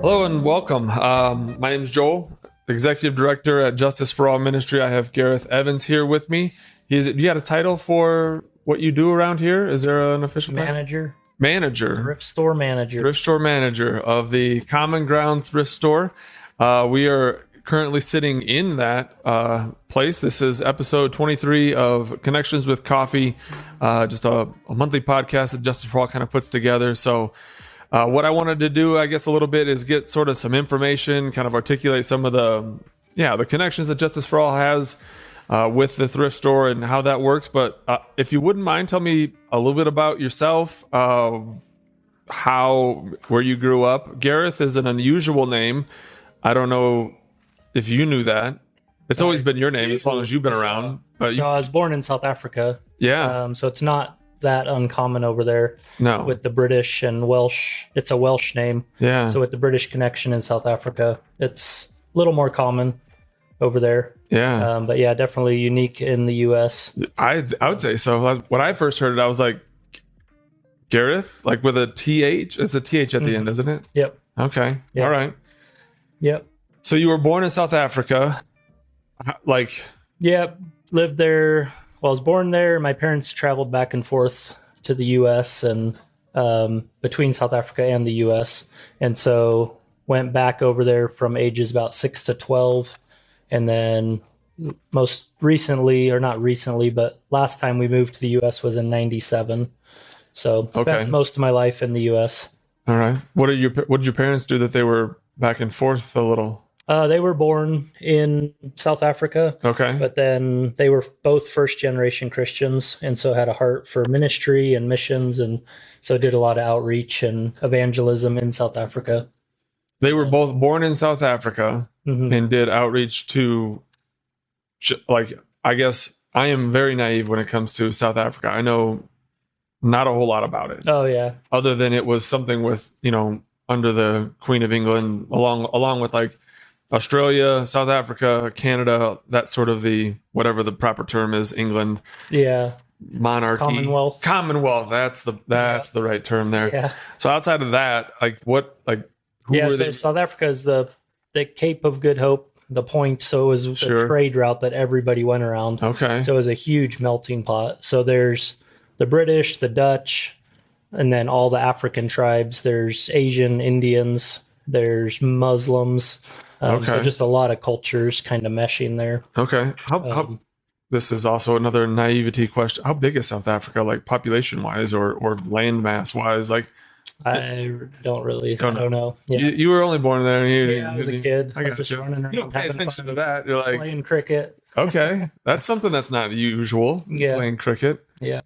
Hello and welcome. My name is Joel, Executive Director at Justice for All Ministry. I have Gareth Evans here with me. You got a title for what you do around here? Is there an official title? Manager. Thrift store manager. Thrift store manager of the Common Ground Thrift Store. We are currently sitting in that place. This is episode 23 of Connections with Coffee, just a monthly podcast that Justice for All kind of puts together. So what I wanted to do, I guess, a little bit is get sort of some information, kind of articulate some of the connections that Justice for All has with the thrift store and how that works. But if you wouldn't mind, tell me a little bit about yourself, where you grew up. Gareth is an unusual name. I don't know if you knew that. It's always been your name as long as you've been around. But I was born in South Africa. Yeah. So it's not that uncommon over there. No. With the British and Welsh, it's a Welsh name. Yeah. So with the British connection in South Africa, it's a little more common over there. Yeah. But yeah, definitely unique in the U.S. I would say so. When I first heard it, I was like, Gareth, like with a TH? It's a TH at the end, isn't it? Yep. Okay. Yep. All right. Yep. So you were born in South Africa. Yep. Lived there. Well, I was born there. My parents traveled back and forth to the U.S. and between South Africa and the U.S. And so went back over there from ages about 6 to 12. And then most recently, or not recently, but last time we moved to the U.S. was in 97. So spent most of my life in the U.S. All right. What did your parents do that they were back and forth a little? They were born in South Africa. Okay. But then they were both first generation Christians and so had a heart for ministry and missions. And so did a lot of outreach and evangelism in South Africa. They were both born in South Africa and did outreach to, I guess I am very naive when it comes to South Africa. I know not a whole lot about it. Oh, yeah. Other than it was something with, under the Queen of England, along with like Australia, South Africa, Canada, that sort of whatever the proper term is, England. Yeah. Monarchy. Commonwealth. That's the right term there. Yeah. So outside of that, who were they? South Africa is the Cape of Good Hope, the point. So it was a trade route that everybody went around. Okay. So it was a huge melting pot. So there's the British, the Dutch, and then all the African tribes. There's Asian Indians, there's Muslims. So just a lot of cultures kind of meshing there. Okay. How this is also another naivety question. How big is South Africa, like population wise or land mass wise? Like, I don't know. Yeah. You were only born there. I was a kid. I got just you. running around. You don't pay attention to that. You're like playing cricket. Okay, that's something that's not usual. Yeah. Playing cricket. Yeah.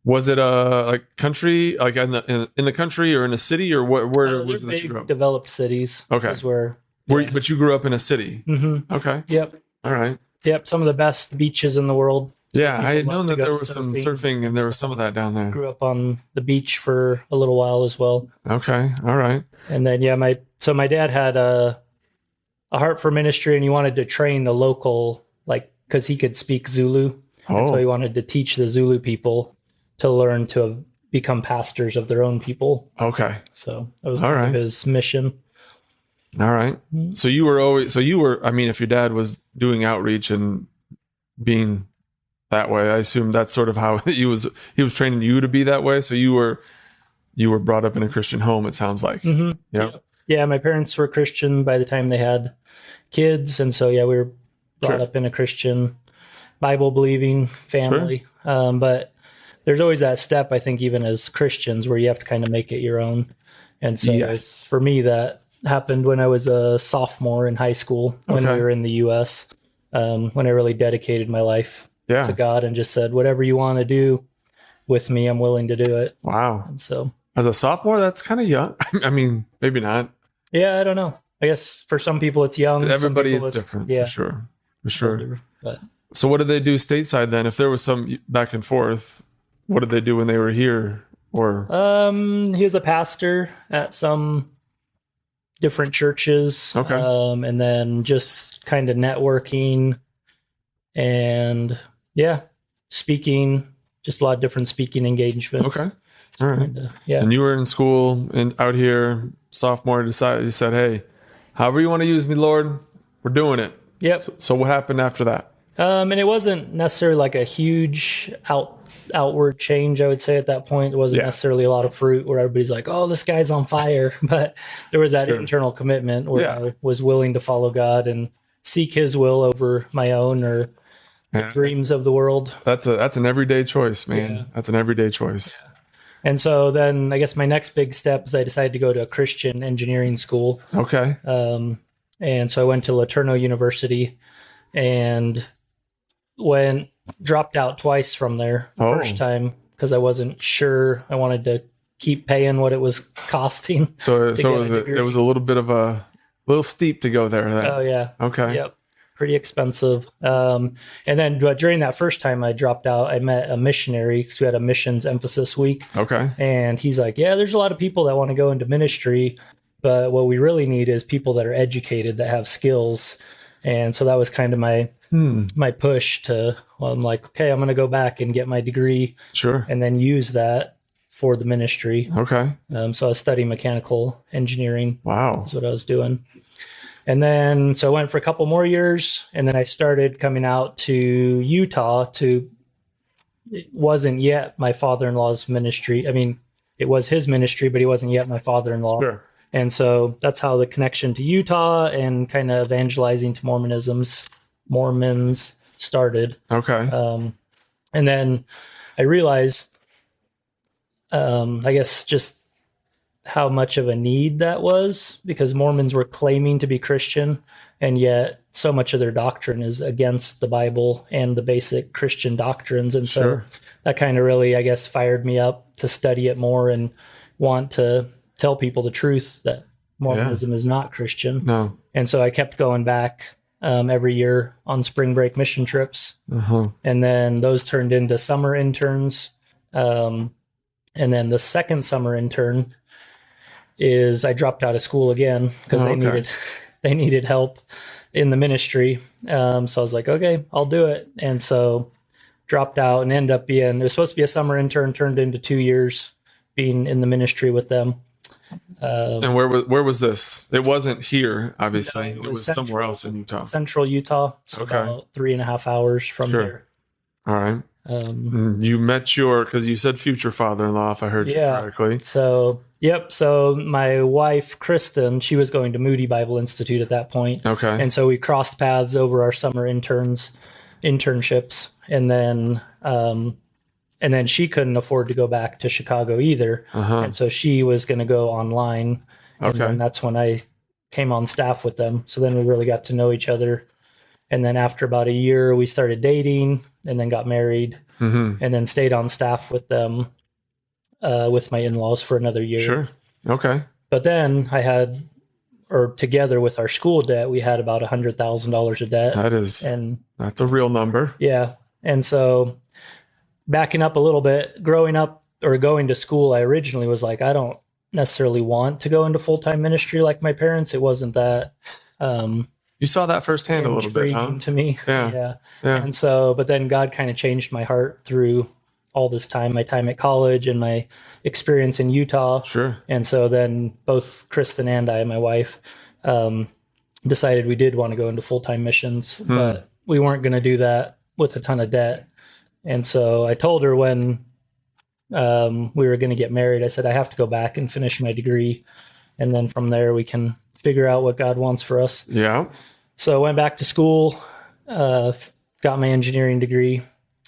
Was it a country, like in the country or in a city, or where was it that you grew up? Developed cities. Okay. Is where. But you grew up in a city. Mm-hmm. Okay. Yep. All right. Yep. Some of the best beaches in the world. Yeah, I had known that there was some surfing and there was some of that down there. Grew up on the beach for a little while as well. Okay. All right. And then my dad had a heart for ministry and he wanted to train the local, because he could speak Zulu. And so he wanted to teach the Zulu people to learn to become pastors of their own people. Okay. So that was part of his mission. All right. So you were, if your dad was doing outreach and being that way, I assume that's sort of how he was training you to be that way. So you were brought up in a Christian home, it sounds like. Mm-hmm. Yep. Yeah. My parents were Christian by the time they had kids. And so, we were brought up in a Christian Bible believing family. Sure. But there's always that step, I think, even as Christians, where you have to kind of make it your own. And so for me, that happened when I was a sophomore in high school, when we were in the U.S., when I really dedicated my life to God and just said, whatever you want to do with me, I'm willing to do it. Wow. And so as a sophomore, that's kind of young. Maybe not. Yeah, I don't know. I guess for some people it's young. Everybody is different. Yeah. For sure. Older, but. So what did they do stateside then? If there was some back and forth, what did they do when they were here? Or he was a pastor at some different churches. Okay. And then just kind of networking and speaking, just a lot of different speaking engagements. Okay. All right. Yeah. And you were in school and out here, sophomore, you said, hey, however you want to use me, Lord, we're doing it. Yep. So what happened after that? And it wasn't necessarily like a huge outward change, I would say at that point. There wasn't necessarily a lot of fruit where everybody's like, oh, this guy's on fire. But there was that internal commitment where I was willing to follow God and seek his will over my own or the dreams of the world. That's an everyday choice, man. Yeah. That's an everyday choice. Yeah. And so then I guess my next big step is I decided to go to a Christian engineering school. Okay. And so I went to LeTourneau University and dropped out twice from there. First time because I wasn't sure. I wanted to keep paying what it was costing. So it was a little bit of a little steep to go there. Then. Oh yeah. Okay. Yep. Pretty expensive. And then during that first time I dropped out, I met a missionary because we had a missions emphasis week. Okay. And he's like, yeah, there's a lot of people that want to go into ministry, but what we really need is people that are educated, that have skills. And so that was kind of my push to, well, I'm like, okay, I'm going to go back and get my degree. Sure. And then use that for the ministry. Okay. So I was studying mechanical engineering. Wow. That's what I was doing. And then, so I went for a couple more years, and then I started coming out to Utah it wasn't yet my father-in-law's ministry. I mean, it was his ministry, but he wasn't yet my father-in-law. Sure. And so that's how the connection to Utah and kind of evangelizing to Mormons started. Okay. And then I realized, I guess just how much of a need that was, because Mormons were claiming to be Christian, and yet so much of their doctrine is against the Bible and the basic Christian doctrines. And so that kind of really, I guess, fired me up to study it more and want to tell people the truth that Mormonism is not Christian. No. And so I kept going back every year on spring break mission trips. Uh-huh. And then those turned into summer interns. And then the second summer intern is I dropped out of school again because they needed help in the ministry. So I was like, okay, I'll do it. And so dropped out and ended up it was supposed to be a summer intern, turned into 2 years being in the ministry with them. And where was this? It wasn't here, obviously. No, it was somewhere else in Utah. Central Utah. So about 3.5 hours from there. All right. You met because you said future father-in-law, if I heard you correctly. So, yep. So my wife, Kristen, she was going to Moody Bible Institute at that point. Okay. And so we crossed paths over our summer internships. And then she couldn't afford to go back to Chicago either. Uh-huh. And so she was going to go online. And then that's when I came on staff with them. So then we really got to know each other. And then after about a year, we started dating and then got married and then stayed on staff with them, with my in-laws for another year. Sure. Okay. But then together with our school debt, we had about $100,000 of debt. That's a real number. Yeah. And so backing up a little bit, growing up or going to school, I originally was like, I don't necessarily want to go into full-time ministry like my parents. It wasn't that, you saw that firsthand a little bit, huh? To me. Yeah. And so, but then God kind of changed my heart through all this time, my time at college and my experience in Utah. Sure. And so then both Kristen and I, my wife, decided we did want to go into full-time missions, but we weren't going to do that with a ton of debt. And so I told her when we were going to get married, I said, I have to go back and finish my degree. And then from there, we can figure out what God wants for us. Yeah. So I went back to school, got my engineering degree,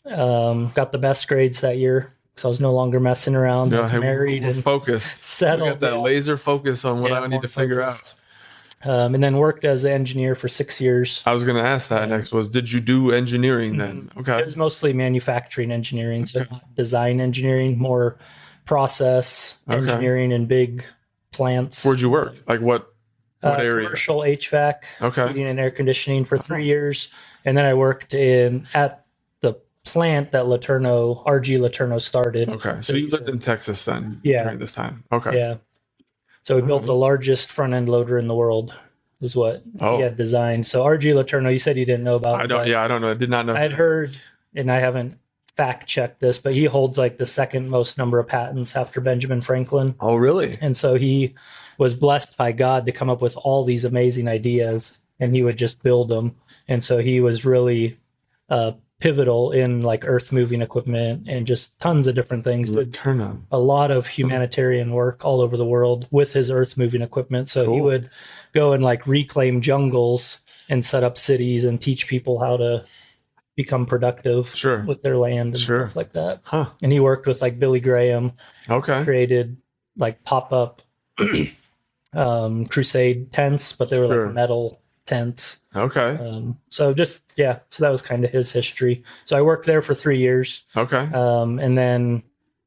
got the best grades that year. So I was no longer messing around, married and focused, settled. Got that laser focus on what I need to figure out. And then worked as an engineer for 6 years. I was going to ask that next did you do engineering then? Okay. It was mostly manufacturing engineering. So not design engineering, more process engineering in big plants. Where'd you work? Like what area? Commercial HVAC, heating and air conditioning for 3 years. And then I worked at the plant that RG LeTourneau started. Okay. So you lived in Texas then during this time. Okay. Yeah. So we built the largest front-end loader in the world, is what he had designed. So RG LeTourneau, you said you didn't know about. I don't know. I did not know. I'd heard, and I haven't fact check this, but he holds like the second most number of patents after Benjamin Franklin. Oh, really? And so he was blessed by God to come up with all these amazing ideas, and he would just build them. And so he was really pivotal in like earth moving equipment and just tons of different things. Turn on a lot of humanitarian work all over the world with his earth moving equipment. So he would go and like reclaim jungles and set up cities and teach people how to become productive with their land and stuff like that. And he worked with like Billy Graham. Created like pop-up crusade tents, but they were like metal tents. So just so that was kind of his history. So I worked there for 3 years. And then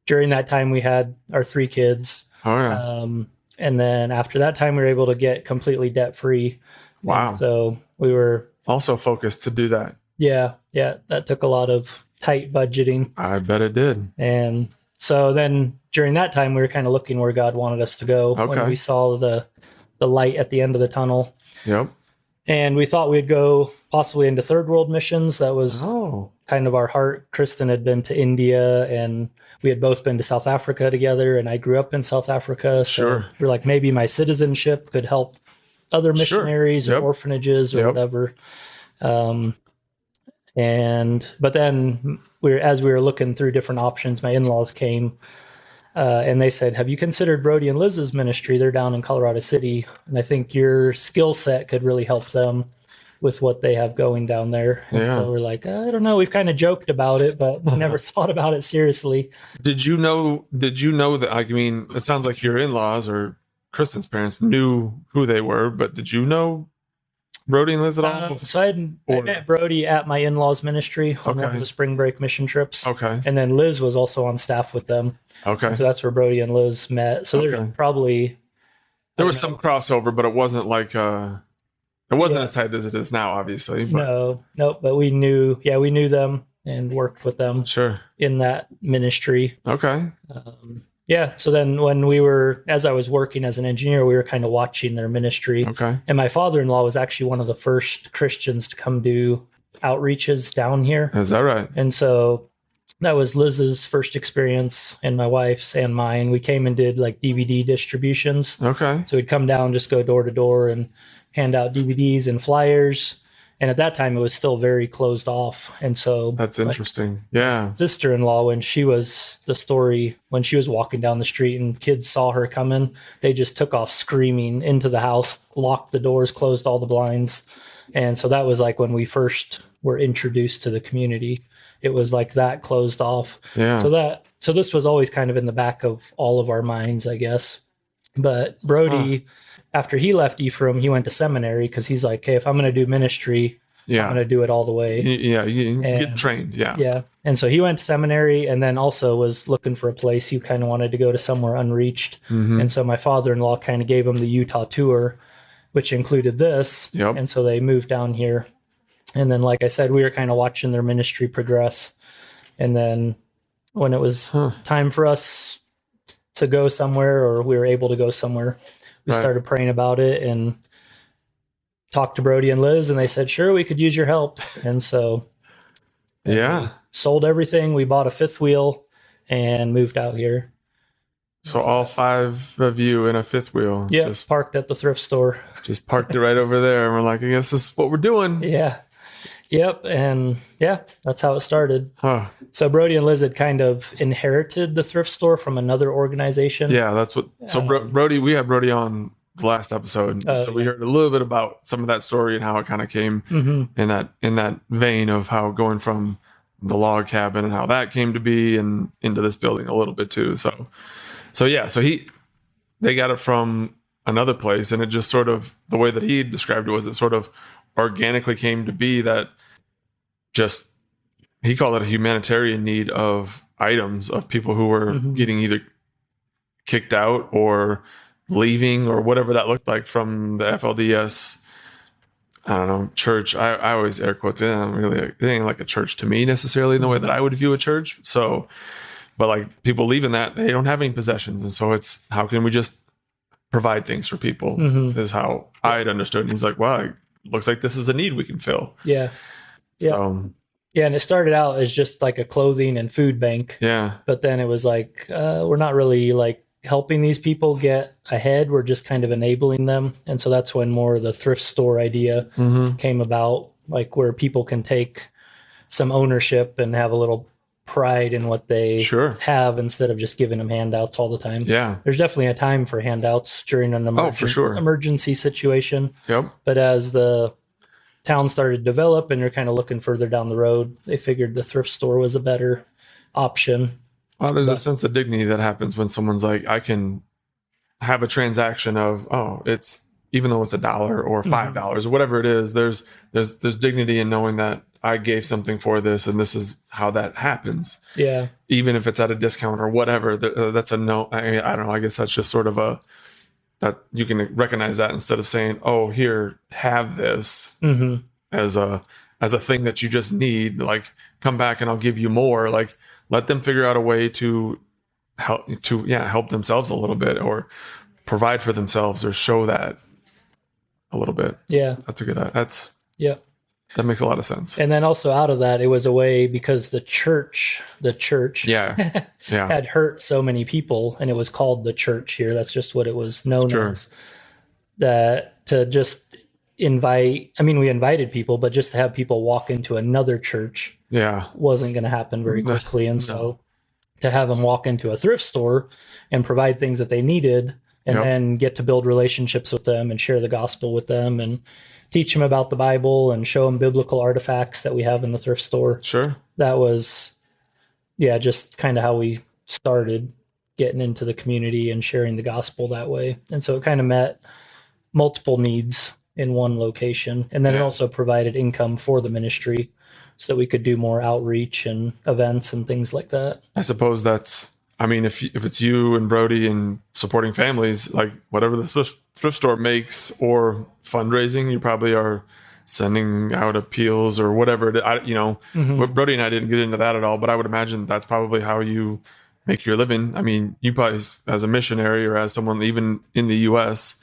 during that time we had our 3 kids. And then after that time we were able to get completely debt free. Wow. And so we were also focused to do that. Yeah, that took a lot of tight budgeting. I bet it did. And so then during that time we were kind of looking where God wanted us to go when we saw the light at the end of the tunnel. And we thought we'd go possibly into third world missions. That was kind of our heart. Kristen had been to India, and we had both been to South Africa together, and I grew up in South Africa. So we're like, maybe my citizenship could help other missionaries or orphanages or whatever. But then as we were looking through different options, my in-laws came and they said, have you considered Brody and Liz's ministry? They're down in Colorado City, and I think your skill set could really help them with what they have going down there. And so we're like, I don't know. We've kind of joked about it, but we never thought about it seriously. Did you know that, I mean, it sounds like your in-laws or Kristen's parents knew who they were, but did you know Brody and Liz at all? So I met Brody at my in-laws ministry on one of the spring break mission trips. And then Liz was also on staff with them. So that's where Brody and Liz met. So there's probably... There was some crossover, but it wasn't like... it wasn't as tight as it is now, obviously. But... No, but we knew them and worked with them in that ministry. So then when as I was working as an engineer, we were kind of watching their ministry. And my father-in-law was actually one of the first Christians to come do outreaches down here. Is that right? And so that was Liz's first experience and my wife's and mine. We came and did like DVD distributions. So we'd come down, just go door to door and hand out DVDs and flyers. And at that time, it was still very closed off. And so that's interesting. Yeah. Sister-in-law, when she was walking down the street and kids saw her coming, they just took off screaming into the house, locked the doors, closed all the blinds. And so that was like when we first were introduced to the community. It was like that closed off. So this was always kind of in the back of all of our minds, I guess. But Brody, after he left Ephraim, he went to seminary because he's like, hey, if I'm going to do ministry, I'm going to do it all the way. You get trained. And so he went to seminary and then also was looking for a place. He kind of wanted to go to somewhere unreached. And so my father-in-law kind of gave him the Utah tour, which included this. And so they moved down here. And then, like I said, we were kind of watching their ministry progress. And then when it was time for us to go somewhere, or we were able to go somewhere, we started praying about it and talked to Brody and Liz, and they said, sure, we could use your help. And so we sold everything. We bought a fifth wheel and moved out here. So all 5 of you in a fifth wheel. Just parked at the thrift store. Just parked it right over there. And we're like, I guess this is what we're doing. And that's how it started. So Brody and Liz had kind of inherited the thrift store from another organization. That's what. So Brody, we had Brody on the last episode, so we heard a little bit about some of that story and how it kind of came in that vein of how going from the log cabin and how that came to be and into this building a little bit too. So they got it from another place, and it just sort of, the way that he described it was, it sort of organically came to be that just, he called it a humanitarian need of items of people who were getting either kicked out or leaving or whatever that looked like from the FLDS, I don't know, church. I always air quotes it ain't like a church to me necessarily in the way that I would view a church. So, but like people leaving that, they don't have any possessions. And so it's, how can we just provide things for people is how I'd understood. And he's like, wow, it looks like this is a need we can fill. So Yeah, and it started out as just like a clothing and food bank, Yeah. but then it was like we're not really like helping these people get ahead. We're just kind of enabling them, and so that's when more of the thrift store idea Mm-hmm. came about, like where people can take some ownership and have a little pride in what they Sure. have instead of just giving them handouts all the time. Yeah. There's definitely a time for handouts during an Oh, for sure. emergency situation, Yep. but as the town started to develop and they're kind of looking further down the road, they figured the thrift store was a better option. Well, there's a But sense of dignity that happens when someone's like, I can have a transaction of, oh, it's even though it's $1 or $5 or whatever it is, there's dignity in knowing that I gave something for this and this is how that happens. yeah, Even if it's at a discount or whatever, that's a no. I don't know. I guess that's just sort of that you can recognize that instead of saying, oh, here, have this as a thing that you just need, like come back and I'll give you more. Like let them figure out a way to help themselves a little bit or provide for themselves or show that a little bit. yeah, That's a good yeah. that makes a lot of sense. And then also out of that, it was a way because the church Yeah. Yeah. had hurt so many people, and it was called the church here. That's just what it was known Sure. as. That to just invite, I mean, we invited people, but just to have people walk into another church Yeah. wasn't going to happen very No, quickly. And no. so to have them walk into a thrift store and provide things that they needed and Yep. then get to build relationships with them and share the gospel with them and teach them about the Bible and show them biblical artifacts that we have in the thrift store. Sure. That was, yeah, just kind of how we started getting into the community and sharing the gospel that way. And so it kind of met multiple needs in one location. And then it Yeah. also provided income for the ministry so that we could do more outreach and events and things like that. I suppose I mean, if it's you and Brody and supporting families, like whatever the thrift store makes or fundraising, you probably are sending out appeals or whatever. Brody and I didn't get into that at all, but I would imagine that's probably how you make your living. I mean, you probably, as a missionary or as someone even in the U.S.,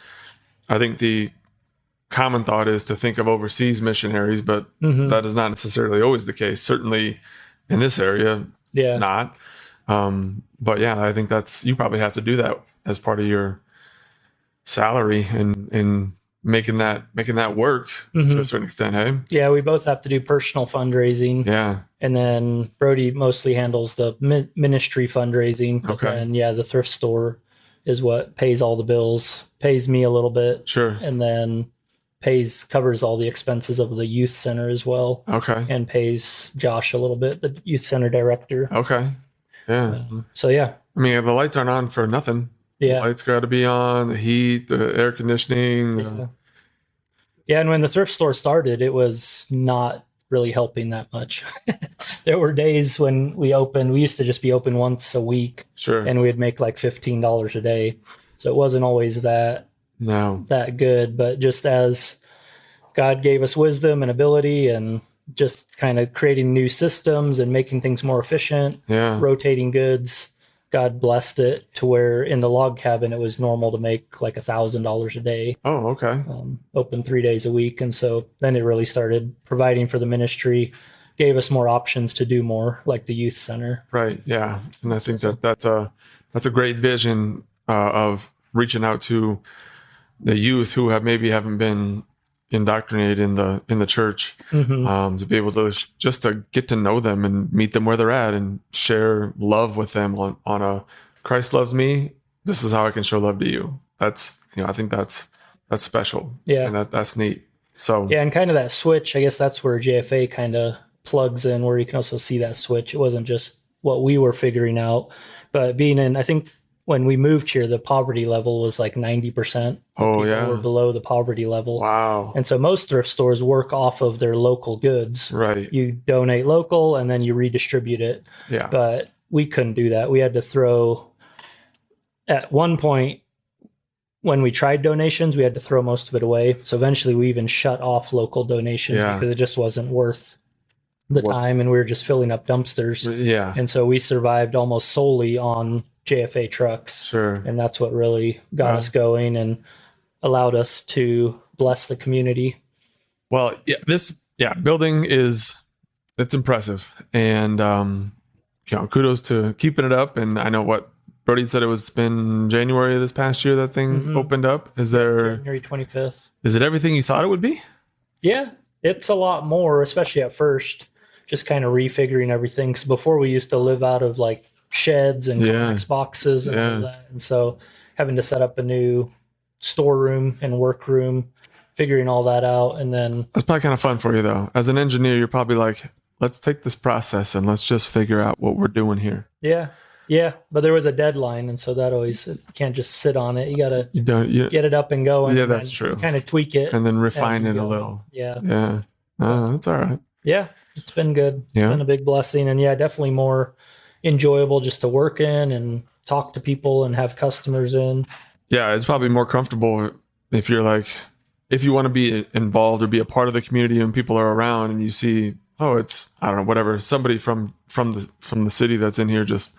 I think the common thought is to think of overseas missionaries, but that is not necessarily always the case. Certainly in this area, Yeah. not. But yeah, I think you probably have to do that as part of your salary and making that work to a certain extent. Hey, Yeah, we both have to do personal fundraising. yeah, And then Brody mostly handles the ministry fundraising. But Okay. then, yeah, the thrift store is what pays all the bills, pays me a little bit, sure, and then covers all the expenses of the youth center as well, okay, and pays Josh a little bit, the youth center director. okay, yeah. So yeah, I mean, the lights aren't on for nothing. The yeah, lights got to be on. The heat, the air conditioning. yeah. Yeah, and when the thrift store started, it was not really helping that much. There were days when we used to just be open once a week, Sure. and we'd make like $15 a day. So it wasn't always that No. good, but just as God gave us wisdom and ability and just kind of creating new systems and making things more efficient, Yeah. rotating goods, God blessed it to where in the log cabin it was normal to make like $1,000 a day, Oh, okay. open 3 days a week. And so then it really started providing for the ministry, gave us more options to do more, like the youth center. Right. Yeah. And I think that's a great vision of reaching out to the youth who haven't been indoctrinated in the church, to be able to just to get to know them and meet them where they're at and share love with them on a Christ loves me. This is how I can show love to you. That's, I think that's special. Yeah. And that's neat. So Yeah, and kind of that switch, I guess that's where JFA kind of plugs in, where you can also see that switch. It wasn't just what we were figuring out, but being in, I think when we moved here, the poverty level was like 90%. Oh, people yeah. were below the poverty level. Wow. And so most thrift stores work off of their local goods. Right. You donate local and then you redistribute it. Yeah. But we couldn't do that. We had to throw, at one point, when we tried donations, we had to throw most of it away. So eventually we even shut off local donations Yeah. because it just wasn't worth the time, and we were just filling up dumpsters. Yeah. And so we survived almost solely on JFA trucks. Sure. And that's what really got us going and allowed us to bless the community. Well, yeah, building is it's impressive. And, kudos to keeping it up. And I know what Brody said, it's been January this past year that thing opened up. January 25th. Is it everything you thought it would be? Yeah, it's a lot more, especially at first, just kind of refiguring everything. Because before we used to live out of like sheds and comics boxes and all that. And so having to set up a new storeroom and workroom, figuring all that out. And then that's probably kind of fun for you though. As an engineer, you're probably like, let's take this process and let's just figure out what we're doing here. Yeah. But there was a deadline. And so that always, you can't just sit on it. You got to get it up and going. Yeah, that's true. Kind of tweak it. And then refine it a little. Yeah. That's all right. Yeah. It's been good. It's been a big blessing. And definitely more enjoyable just to work in and talk to people and have customers in. Yeah. It's probably more comfortable if you're like, if you want to be involved or be a part of the community and people are around and you see, it's, I don't know, whatever, somebody from the city that's in here just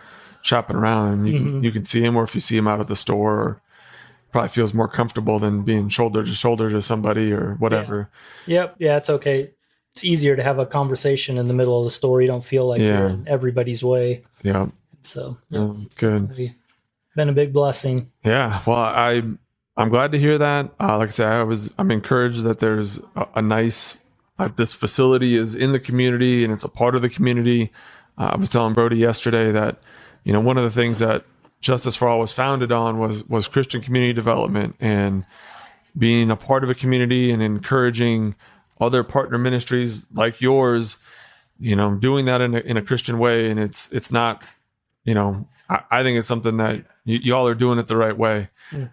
shopping around, and you can see him, or if you see him out at the store, probably feels more comfortable than being shoulder to shoulder to somebody or whatever. Yeah, it's okay. It's easier to have a conversation in the middle of the store. You don't feel like you're in everybody's way. Yeah. So it's good. Been a big blessing. Yeah. Well, I'm glad to hear that. Like I said, I'm encouraged that there's a nice, this facility is in the community and it's a part of the community. I was telling Brody yesterday that, one of the things that Justice for All was founded on was Christian community development and being a part of a community and encouraging other partner ministries like yours, doing that in a Christian way. And it's not, I think it's something that you all are doing it the right way.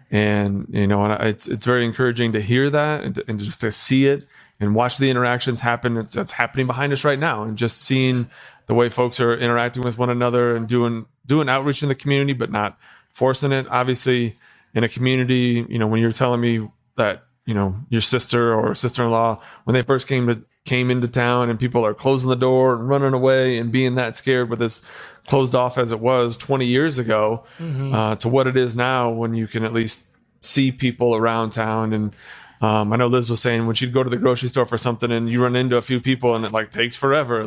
And, it's very encouraging to hear that and just to see it and watch the interactions happen. It's happening behind us right now, and just seeing the way folks are interacting with one another and doing outreach in the community, but not forcing it. Obviously, in a community, when you're telling me that, your sister or sister-in-law, when they first came into town and people are closing the door and running away and being that scared with this closed off as it was 20 years ago, to what it is now, when you can at least see people around town. And I know Liz was saying when she'd go to the grocery store for something and you run into a few people and it takes forever.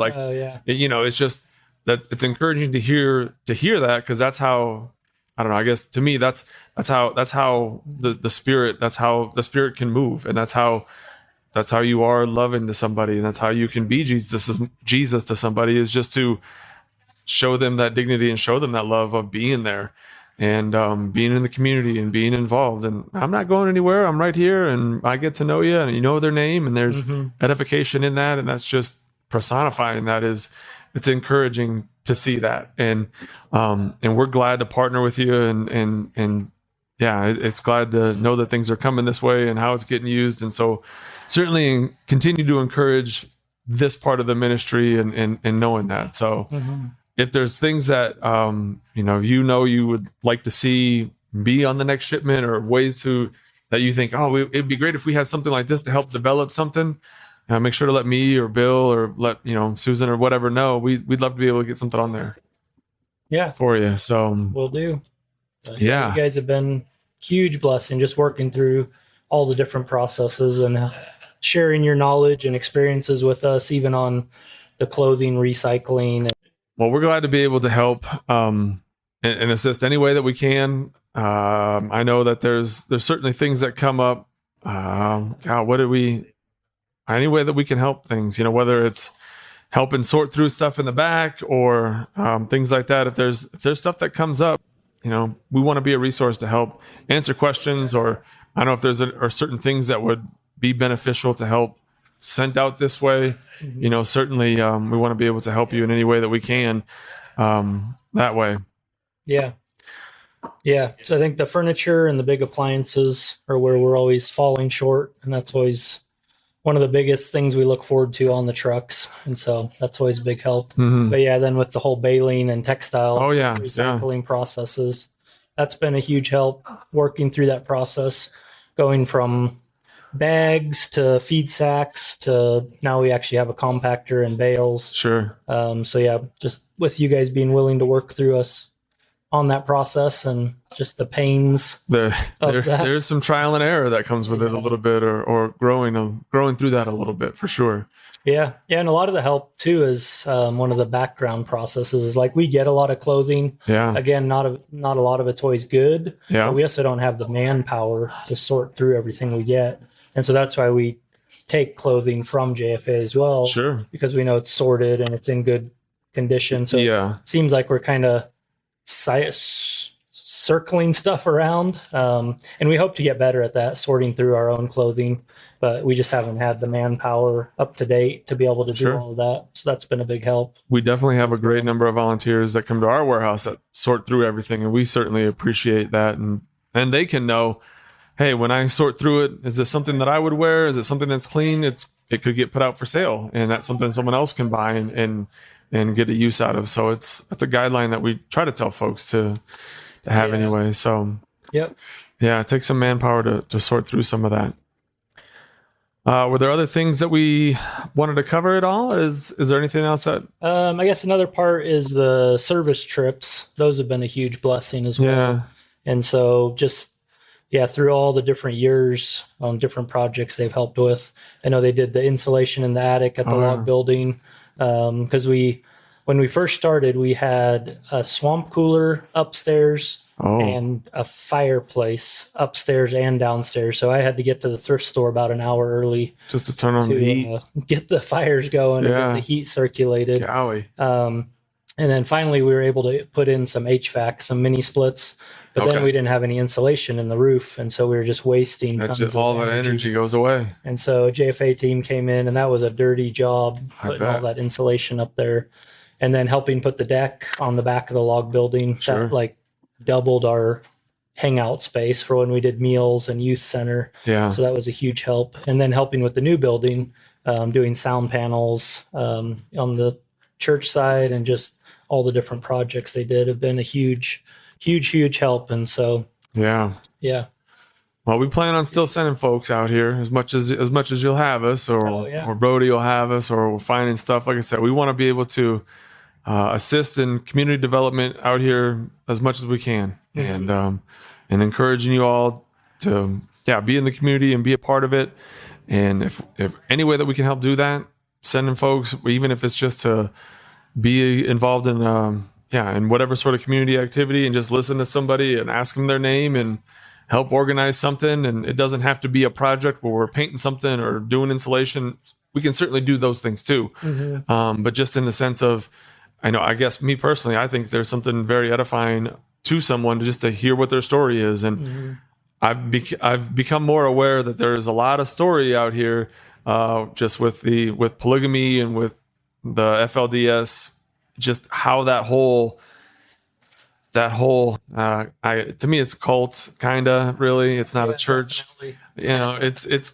It's just that it's encouraging to hear that, because that's how, I don't know, I guess to me, that's how the spirit can move. And that's how you are loving to somebody. And that's how you can be Jesus to somebody, is just to show them that dignity and show them that love of being there. And being in the community and being involved. And I'm not going anywhere. I'm right here, and I get to know you, and you know their name, and there's edification in that. And that's just personifying that. It's encouraging to see that. And we're glad to partner with you. And it's glad to know that things are coming this way and how it's getting used. And so certainly continue to encourage this part of the ministry and knowing that. So if there's things that, you would like to see be on the next shipment, or ways that you think, it'd be great if we had something like this to help develop something, make sure to let me or Bill or let, Susan or whatever know. We'd love to be able to get something on there. Yeah. For you. So we'll do. You guys have been huge blessing, just working through all the different processes and sharing your knowledge and experiences with us, even on the clothing recycling. Well, we're glad to be able to help and assist any way that we can. I know that there's certainly things that come up. Any way that we can help things, whether it's helping sort through stuff in the back or things like that. If there's stuff that comes up, we want to be a resource to help answer questions, or I don't know if there's certain things that would be beneficial to help sent out this way. Certainly we want to be able to help you in any way that we can that way. Yeah. So I think the furniture and the big appliances are where we're always falling short, and that's always one of the biggest things we look forward to on the trucks. And so that's always a big help. But then with the whole baling and textile recycling processes, that's been a huge help, working through that process, going from bags to feed sacks to now we actually have a compactor and bales. Sure. Just with you guys being willing to work through us on that process and just the pains of that. There's some trial and error that comes with it a little bit, or growing through that a little bit for sure. Yeah. And a lot of the help too is one of the background processes is like we get a lot of clothing. Yeah. Again, not a lot of it's always good. Yeah. But we also don't have the manpower to sort through everything we get. And so that's why we take clothing from JFA as well. Sure. Because we know it's sorted and it's in good condition. So yeah, it seems like we're kind of circling stuff around. And we hope to get better at that, sorting through our own clothing. But we just haven't had the manpower up to date to be able to do all of that. So that's been a big help. We definitely have a great number of volunteers that come to our warehouse that sort through everything. And we certainly appreciate that. And they can know, hey, when I sort through it, is this something that I would wear? Is it something that's clean? It could get put out for sale. And that's something someone else can buy and get a use out of. So that's a guideline that we try to tell folks to have anyway. So yep. Yeah, it takes some manpower to sort through some of that. Were there other things that we wanted to cover at all? Is there anything else that? I guess another part is the service trips. Those have been a huge blessing as well. Yeah. And so just, through all the different years on different projects they've helped with. I know they did the insulation in the attic at the log building. Because when we first started, we had a swamp cooler upstairs and a fireplace upstairs and downstairs. So I had to get to the thrift store about an hour early just to turn on the heat, get the fires going, and get the heat circulated. Golly. And then finally we were able to put in some HVAC, some mini splits, but then we didn't have any insulation in the roof. And so we were just wasting all that energy goes away. And so a JFA team came in and that was a dirty job putting all that insulation up there and then helping put the deck on the back of the log building. Sure. That doubled our hangout space for when we did meals and youth center. Yeah. So that was a huge help. And then helping with the new building, doing sound panels on the church side and just all the different projects they did have been a huge help. And so, yeah. Well, we plan on still sending folks out here as much as you'll have us, or Brody will have us, or we're finding stuff. Like I said, we want to be able to assist in community development out here as much as we can, and encouraging you all to be in the community and be a part of it. And if any way that we can help do that, sending folks, even if it's just to be involved in in whatever sort of community activity and just listen to somebody and ask them their name and help organize something. And it doesn't have to be a project where we're painting something or doing insulation. We can certainly do those things too. But just in the sense of, I guess me personally, I think there's something very edifying to someone just to hear what their story is. And I've become more aware that there is a lot of story out here, just with polygamy and with the FLDS, just how that whole to me it's a cult, kind of. Really, it's not a church. Definitely.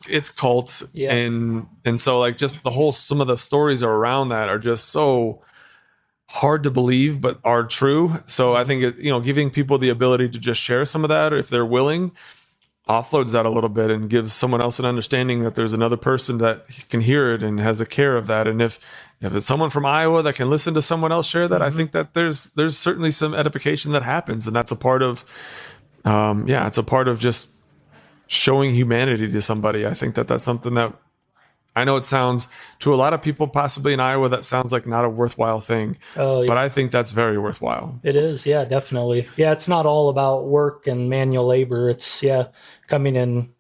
It's cults. And so just some of the stories around that are just so hard to believe, but are true. So I think giving people the ability to just share some of that, or if they're willing, offloads that a little bit and gives someone else an understanding that there's another person that can hear it and has a care of that. And if it's someone from Iowa that can listen to someone else share that, I think that there's certainly some edification that happens, and that's a part of it's a part of just showing humanity to somebody. I think that that's something that I know it sounds to a lot of people possibly in Iowa that sounds like not a worthwhile thing. But I think that's very worthwhile. It is. Yeah, definitely. Yeah. It's not all about work and manual labor. It's coming and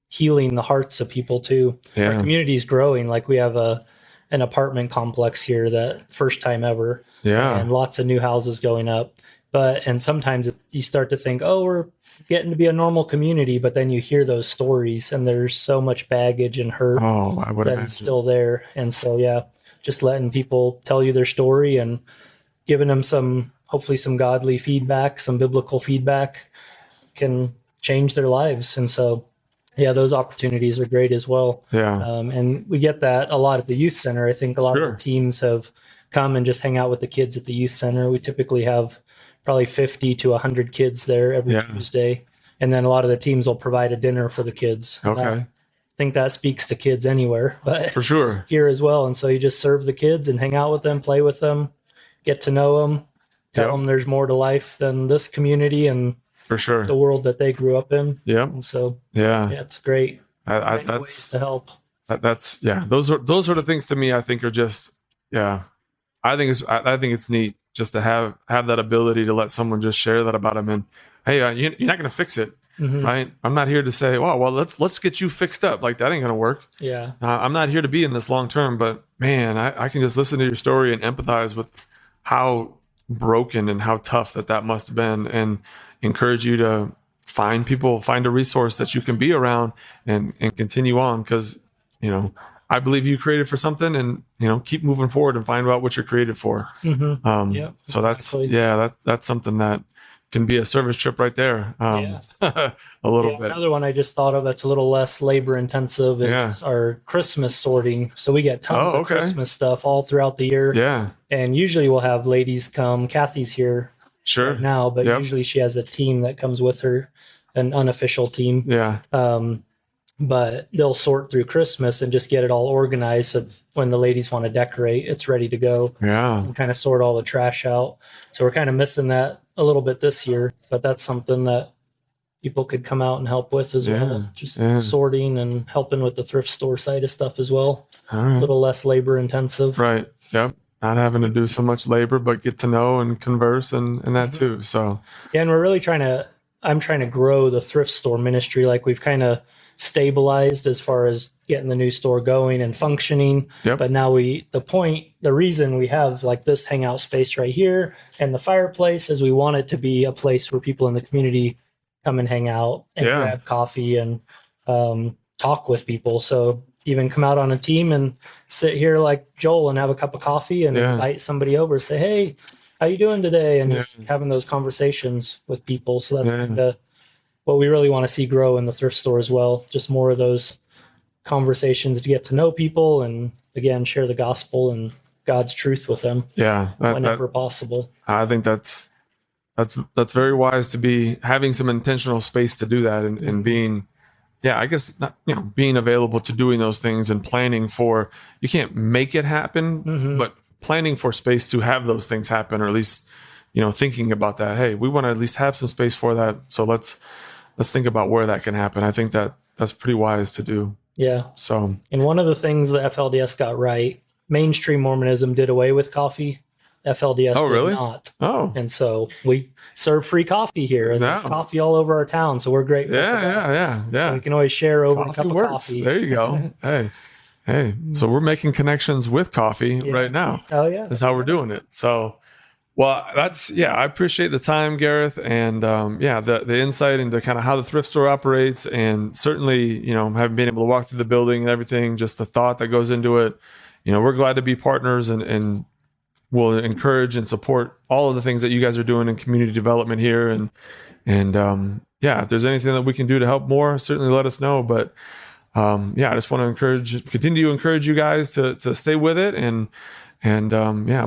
healing the hearts of people too. Our community is growing. Like we have an apartment complex here that first time ever. Yeah. And lots of new houses going up. And sometimes you start to think, we're getting to be a normal community, but then you hear those stories and there's so much baggage and hurt that is still there. And so, just letting people tell you their story and giving them hopefully some godly feedback, some biblical feedback can change their lives. And so, those opportunities are great as well. Yeah. And we get that a lot at the youth center. I think a lot of the teams have come and just hang out with the kids at the youth center. We typically have probably 50 to 100 kids there every Tuesday. And then a lot of the teams will provide a dinner for the kids. Okay. I think that speaks to kids anywhere, but for sure here as well. And so you just serve the kids and hang out with them, play with them, get to know them, tell them there's more to life than this community and for sure the world that they grew up in. Yeah. And so yeah, it's great. that's Ways to help. That's those are the things to me I think are just I think it's neat just to have that ability to let someone just share that about them. And hey, you're not going to fix it, right? I'm not here to say, well, let's get you fixed up. Like that ain't going to work. Yeah, I'm not here to be in this long term. But man, I can just listen to your story and empathize with how broken and how tough that must have been, and encourage you to find a resource that you can be around and continue on, because I believe you created for something, and keep moving forward and find out what you're created for. So that's something that can be a service trip right there. A little bit. Another one I just thought of that's a little less labor intensive is our Christmas sorting. So we get tons of Christmas stuff all throughout the year. Yeah. And usually we'll have ladies come. Kathy's here right now, but usually she has a team that comes with her, an unofficial team. Yeah. But they'll sort through Christmas and just get it all organized so when the ladies want to decorate, it's ready to go. Yeah. And kind of sort all the trash out. So we're kind of missing that a little bit this year, but that's something that people could come out and help with as well. Just sorting and helping with the thrift store side of stuff as well. All right. A little less labor intensive. Right. Yep. Not having to do so much labor, but get to know and converse and that too. So, and we're really I'm trying to grow the thrift store ministry. Like we've kind of stabilized as far as getting the new store going and functioning. But now the reason we have like this hangout space right here and the fireplace is we want it to be a place where people in the community come and hang out and grab coffee and talk with people. So even come out on a team and sit here like Joel and have a cup of coffee and invite somebody over, say, hey, how you doing today? And just having those conversations with people. So that's what we really want to see grow in the thrift store as well. Just more of those conversations to get to know people and, again, share the gospel and God's truth with them. Whenever possible. I think that's very wise to be having some intentional space to do that and being, I guess, not, being available to doing those things and planning for, you can't make it happen, but planning for space to have those things happen, or at least, thinking about that. Hey, we want to at least have some space for that. So let's think about where that can happen. I think that's pretty wise to do. Yeah. So, and one of the things the FLDS got right, mainstream Mormonism did away with coffee. FLDS did not. Oh. And so we serve free coffee here, and there's coffee all over our town. So we're grateful for that. Yeah. So we can always share over a cup of coffee. There you go. Hey. So we're making connections with coffee right now. Oh yeah. That's how we're doing it. So, well, I appreciate the time, Gareth, and the insight into kind of how the thrift store operates, and certainly, having been able to walk through the building and everything, just the thought that goes into it. We're glad to be partners and we'll encourage and support all of the things that you guys are doing in community development here. And if there's anything that we can do to help more, certainly let us know. But I just want to continue to encourage you guys to stay with it and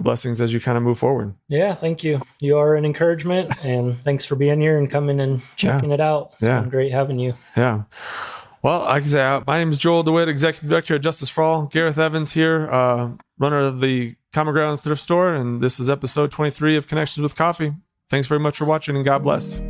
blessings as you kind of move forward. Yeah, thank you. You are an encouragement, and thanks for being here and coming and checking it out. It's been great having you. Yeah. Well, like I say, my name is Joel DeWitt, Executive Director at Justice for All. Gareth Evans here, runner of the Common Ground Thrift Store, and this is episode 23 of Connections with Coffee. Thanks very much for watching, and God bless.